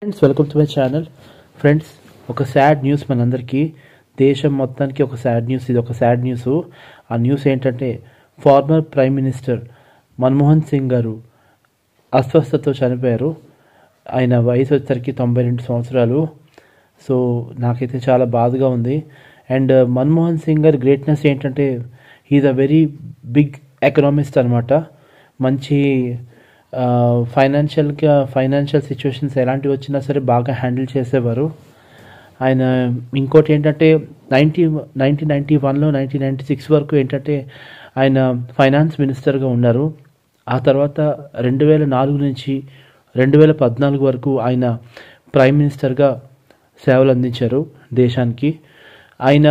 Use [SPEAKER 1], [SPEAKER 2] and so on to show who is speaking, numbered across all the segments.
[SPEAKER 1] Friends, welcome to my channel. Friends, ఒక sad news మనందరికీ, దేశం మొత్తానికి ఒక సాడ్ న్యూస్. ఇది ఒక సాడ్ న్యూస్. ఆ న్యూస్ ఏంటంటే, farmer prime minister Manmohan Singh గారు అస్వస్థతతో చనిపోయారు. ఆయన వయసు వచ్చేసరికి 92 సంవత్సరాలు. సో నాకైతే చాలా బాధగా ఉంది. అండ్ మన్మోహన్ సింగ్ గారి గ్రేట్నెస్ ఏంటంటే, he is a very big economist అనమాట. మంచి ఫైనాన్షియల్ సిచ్యువేషన్స్ ఎలాంటివి వచ్చినా సరే బాగా హ్యాండిల్ చేసేవారు ఆయన. ఇంకోటి ఏంటంటే, 1991లో 1996 వరకు ఏంటంటే ఆయన ఫైనాన్స్ మినిస్టర్గా ఉన్నారు. ఆ తర్వాత 2004 నుంచి 2014 వరకు ఆయన ప్రైమ్ మినిస్టర్గా సేవలు అందించారు దేశానికి. ఆయన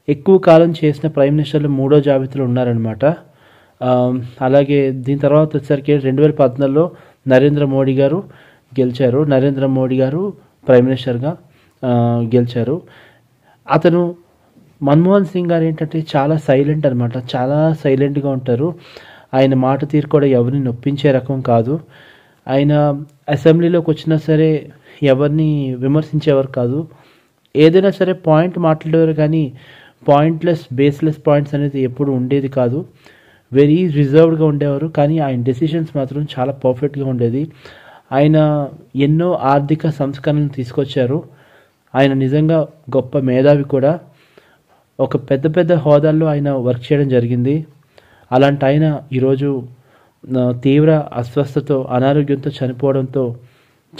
[SPEAKER 1] ఎక్కువ కాలం చేసిన ప్రైమ్ మినిస్టర్లు 3వ జాబితాలో ఉన్నారనమాట. అలాగే దీని తర్వాత వచ్చేసరికి 2014లో నరేంద్ర మోడీ గారు గెలిచారు. నరేంద్ర మోడీ గారు ప్రైమ్ మినిస్టర్గా గెలిచారు. అతను మన్మోహన్ సింగ్ గారు ఏంటంటే చాలా సైలెంట్ అనమాట. చాలా సైలెంట్గా ఉంటారు. ఆయన మాట తీరు కూడా ఎవరిని నొప్పించే రకం కాదు. ఆయన అసెంబ్లీలోకి వచ్చినా సరే ఎవరిని విమర్శించేవారు కాదు. ఏదైనా సరే పాయింట్ మాట్లాడేవారు, కానీ బేస్లెస్ పాయింట్స్ అనేది ఎప్పుడు ఉండేది కాదు. వెరీ రిజర్వ్డ్గా ఉండేవారు, కానీ ఆయన డెసిషన్స్ మాత్రం చాలా పర్ఫెక్ట్గా ఉండేది. ఆయన ఎన్నో ఆర్థిక సంస్కరణలు తీసుకొచ్చారు. ఆయన నిజంగా గొప్ప మేధావి కూడా. ఒక పెద్ద హోదాల్లో ఆయన వర్క్ చేయడం జరిగింది. అలాంటి ఆయన ఈరోజు తీవ్ర అస్వస్థతో, అనారోగ్యంతో చనిపోవడంతో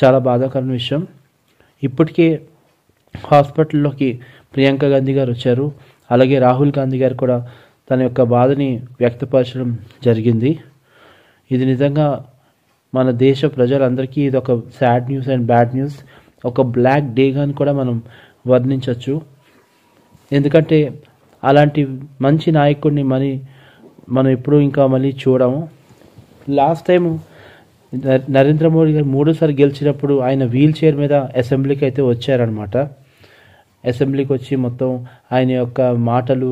[SPEAKER 1] చాలా బాధాకరమైన విషయం. ఇప్పటికే హాస్పిటల్లోకి ప్రియాంక గాంధీ గారు వచ్చారు. అలాగే రాహుల్ గాంధీ గారు కూడా తన యొక్క బాధని వ్యక్తపరచడం జరిగింది. ఇది నిజంగా మన దేశ ప్రజలందరికీ ఇది ఒక sad news and bad news. ఒక బ్లాక్ డేగాని కూడా మనం వర్ణించవచ్చు. ఎందుకంటే అలాంటి మంచి నాయకుడిని మనం ఎప్పుడూ ఇంకా మళ్ళీ చూడము. లాస్ట్ టైం నరేంద్ర మోడీ గారు 3సారి గెలిచినప్పుడు ఆయన వీల్ చైర్ మీద అసెంబ్లీకి అయితే వచ్చారనమాట. అసెంబ్లీకి వచ్చి మొత్తం ఆయన యొక్క మాటలు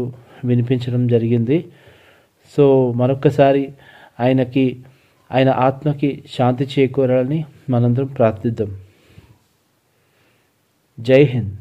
[SPEAKER 1] వినిపించడం జరిగింది. సో మరొకసారి ఆయన ఆత్మకి శాంతి చేకూరాలని మనందరం ప్రార్థిద్దాం. జై హింద్.